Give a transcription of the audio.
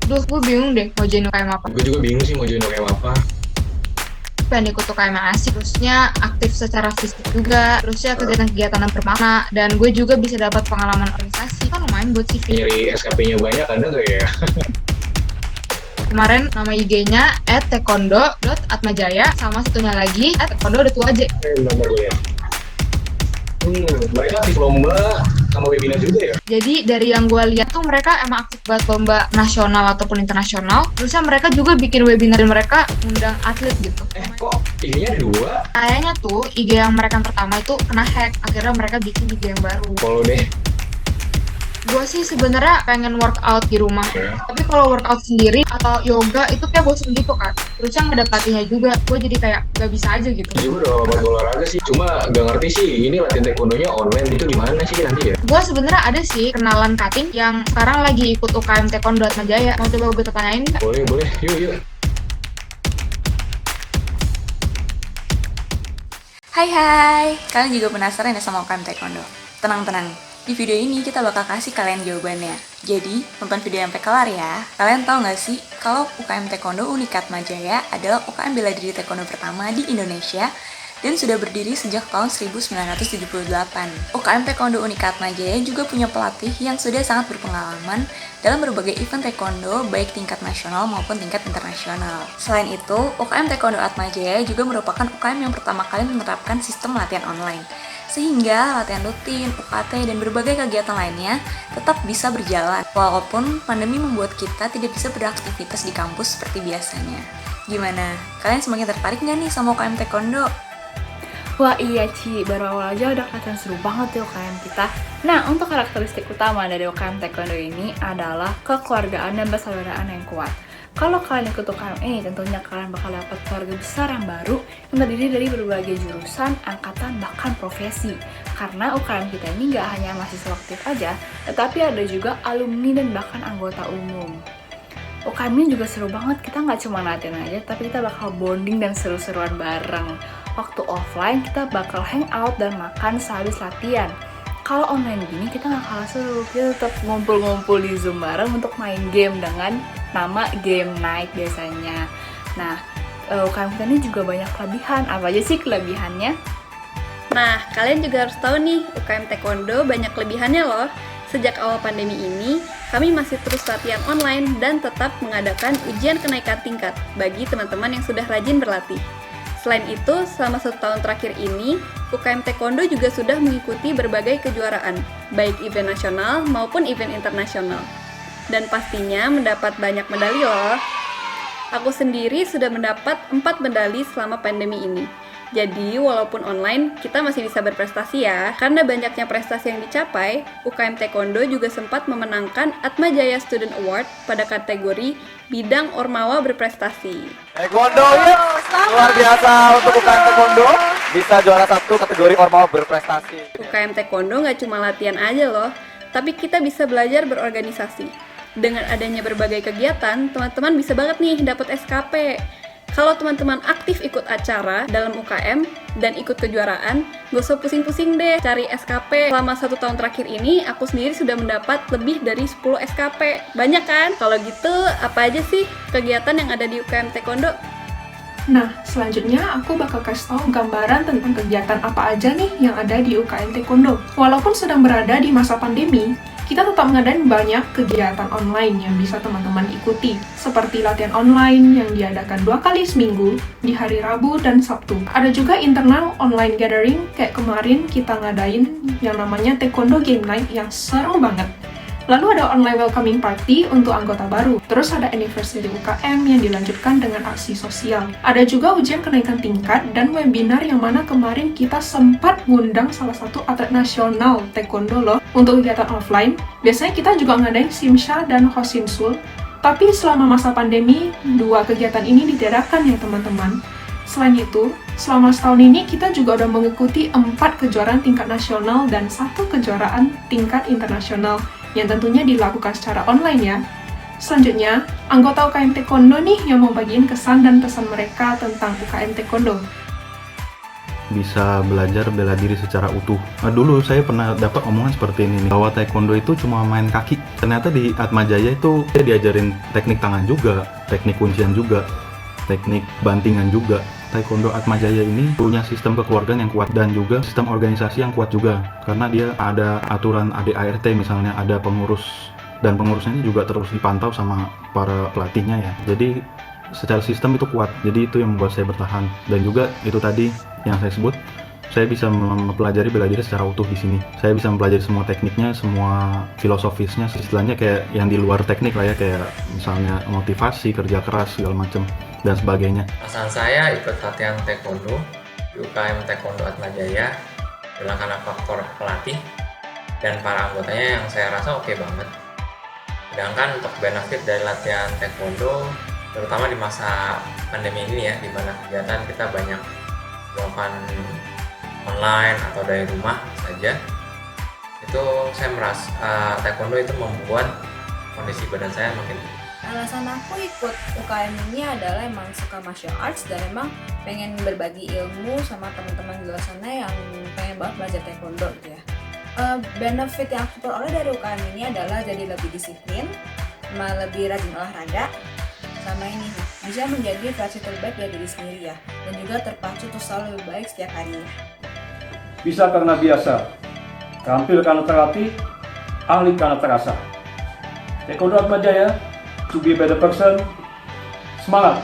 Duh, gue bingung deh mau join UKM apa. Gue juga bingung sih mau join UKM apa. Pengen ikut UKM yang asik, terusnya aktif secara fisik juga, terusnya kegiatan-kegiatan yang bermakna, dan gue juga bisa dapat pengalaman organisasi, kan lumayan buat CV. Nyari SKP-nya banyak ada nggak ya? Kemarin nama IG-nya @taekwondo.atmajaya, sama satunya lagi @taekwondo.waj. Bentar gue lihat. Mereka aktif lomba sama webinar juga ya? Jadi dari yang gue lihat tuh mereka emang aktif buat lomba nasional ataupun internasional. Terusnya mereka juga bikin webinar dan mereka undang atlet gitu. Kok IG-nya ada dua? Kayaknya tuh IG yang mereka yang pertama itu kena hack. Akhirnya mereka bikin IG yang baru. Follow deh. Gue sih sebenarnya pengen workout di rumah. Ya. Tapi kalau workout sendiri atau yoga itu kayak bosen gitu kan. Terusnya nggak ada pelatihnya juga. Gue jadi kayak gak bisa aja gitu. Gue juga udah lama banget olahraga sih. Cuma gak ngerti sih ini latihan taekwondonya online itu gimana sih nanti ya? Gue sebenarnya ada sih kenalan cutting yang sekarang lagi ikut UKM Taekwondo Atmajaya. Mau coba gue tanyain nggak? Boleh. Yuk. Hai, kalian juga penasaran ya sama UKM Taekwondo? Tenang, di video ini kita bakal kasih kalian jawabannya. Jadi, tonton video sampai kelar ya. Kalian tahu nggak sih, kalau UKM Taekwondo Unikat Majaya adalah UKM bela diri taekwondo pertama di Indonesia dan sudah berdiri sejak tahun 1978. UKM Taekwondo Unikat Majaya juga punya pelatih yang sudah sangat berpengalaman dalam berbagai event taekwondo baik tingkat nasional maupun tingkat internasional. Selain itu, UKM Taekwondo Atmajaya juga merupakan UKM yang pertama kali menerapkan sistem latihan online, sehingga latihan rutin, UKT, dan berbagai kegiatan lainnya tetap bisa berjalan walaupun pandemi membuat kita tidak bisa beraktivitas di kampus seperti biasanya. Gimana? Kalian semakin tertarik nggak nih sama UKM Taekwondo? Wah iya Ci, baru awal aja udah kelihatan seru banget ya UKM kita. Nah, untuk karakteristik utama dari UKM Taekwondo ini adalah kekeluargaan dan persaudaraan yang kuat. Kalau kalian ikut UKM ini, tentunya kalian bakal dapat keluarga besar yang baru yang terdiri dari berbagai jurusan, angkatan, bahkan profesi. Karena UKM kita ini nggak hanya mahasiswa aktif aja, tetapi ada juga alumni dan bahkan anggota umum. UKM ini juga seru banget, kita nggak cuma latihan aja, tapi kita bakal bonding dan seru-seruan bareng. Waktu offline, kita bakal hangout dan makan sehabis latihan. Kalau online gini, kita nggak kalah seru, kita tetap ngumpul-ngumpul di Zoom bareng untuk main game dengan nama Game Night biasanya. Nah, UKM kita ini juga banyak kelebihan. Apa aja sih kelebihannya? Nah, kalian juga harus tahu nih, UKM Taekwondo banyak kelebihannya loh. Sejak awal pandemi ini, kami masih terus latihan online dan tetap mengadakan ujian kenaikan tingkat bagi teman-teman yang sudah rajin berlatih. Selain itu, selama 1 tahun terakhir ini, UKM Taekwondo juga sudah mengikuti berbagai kejuaraan, baik event nasional maupun event internasional. Dan pastinya mendapat banyak medali loh. Aku sendiri sudah mendapat 4 medali selama pandemi ini. Jadi, walaupun online, kita masih bisa berprestasi ya. Karena banyaknya prestasi yang dicapai, UKM Taekwondo juga sempat memenangkan Atmajaya Student Award pada kategori bidang Ormawa berprestasi. Taekwondo ya, luar biasa untuk UKM Taekwondo, bisa juara 1 kategori Ormawa berprestasi. UKM Taekwondo nggak cuma latihan aja loh, tapi kita bisa belajar berorganisasi. Dengan adanya berbagai kegiatan, teman-teman bisa banget nih dapat SKP. Kalau teman-teman aktif ikut acara dalam UKM dan ikut kejuaraan, gak usah pusing-pusing deh cari SKP. Selama 1 tahun terakhir ini, aku sendiri sudah mendapat lebih dari 10 SKP. Banyak kan? Kalau gitu, apa aja sih kegiatan yang ada di UKM Taekwondo? Nah, selanjutnya aku bakal kasih tahu gambaran tentang kegiatan apa aja nih yang ada di UKM Taekwondo. Walaupun sedang berada di masa pandemi, kita tetap mengadakan banyak kegiatan online yang bisa teman-teman ikuti, seperti latihan online yang diadakan 2 kali seminggu di hari Rabu dan Sabtu. Ada juga internal online gathering, kayak kemarin kita ngadain yang namanya Taekwondo Game Night yang seru banget. Lalu ada online welcoming party untuk anggota baru. Terus ada anniversary UKM yang dilanjutkan dengan aksi sosial. Ada juga ujian kenaikan tingkat dan webinar yang mana kemarin kita sempat ngundang salah satu atlet nasional taekwondo loh untuk kegiatan offline. Biasanya kita juga ngadain Simsha dan Hosimsul. Tapi selama masa pandemi, 2 kegiatan ini ditiadakan ya teman-teman. Selain itu, selama setahun ini kita juga udah mengikuti 4 kejuaraan tingkat nasional dan 1 kejuaraan tingkat internasional yang tentunya dilakukan secara online ya. Selanjutnya, anggota UKM Taekwondo nih yang mau bagiin kesan dan pesan mereka tentang UKM Taekwondo. bisa belajar bela diri secara utuh. Dulu saya pernah dapat omongan seperti ini nih, bahwa taekwondo itu cuma main kaki. Ternyata di Atmajaya itu dia diajarin teknik tangan juga, teknik kuncian juga, teknik bantingan juga. Taekwondo Atmajaya ini punya sistem kekeluargaan yang kuat dan juga sistem organisasi yang kuat juga, karena dia ada aturan ADART misalnya, ada pengurus, dan pengurusnya juga terus dipantau sama para pelatihnya ya. Jadi secara sistem itu kuat, jadi itu yang membuat saya bertahan. Dan juga itu tadi yang saya sebut, saya bisa mempelajari bela diri secara utuh di sini. Saya bisa mempelajari semua tekniknya, semua filosofisnya, istilahnya kayak yang di luar teknik lah ya, kayak misalnya motivasi, kerja keras, segala macam dan sebagainya. Pasangan saya ikut latihan taekwondo di UKM Taekwondo Atmajaya karena faktor pelatih dan para anggotanya yang saya rasa oke banget. Sedangkan untuk benefit dari latihan taekwondo, terutama di masa pandemi ini ya, di mana kegiatan kita banyak melakukan online atau dari rumah saja, itu saya merasa taekwondo itu membuat kondisi badan saya makin tinggi. Alasan aku ikut UKM ini adalah emang suka martial arts dan emang pengen berbagi ilmu sama teman-teman di luar sana yang pengen banget belajar taekwondo gitu ya. Benefit yang aku peroleh dari UKM ini adalah jadi lebih disiplin, lebih rajin olahraga, sama ini bisa menjadi versi terbaik dari diri sendiri ya, dan juga terpacu untuk selalu lebih baik setiap harinya. Bisa karena biasa, tampil karena terlatih, ahli karena terasa. Taekwondo Atmajaya, to be a better person, semangat!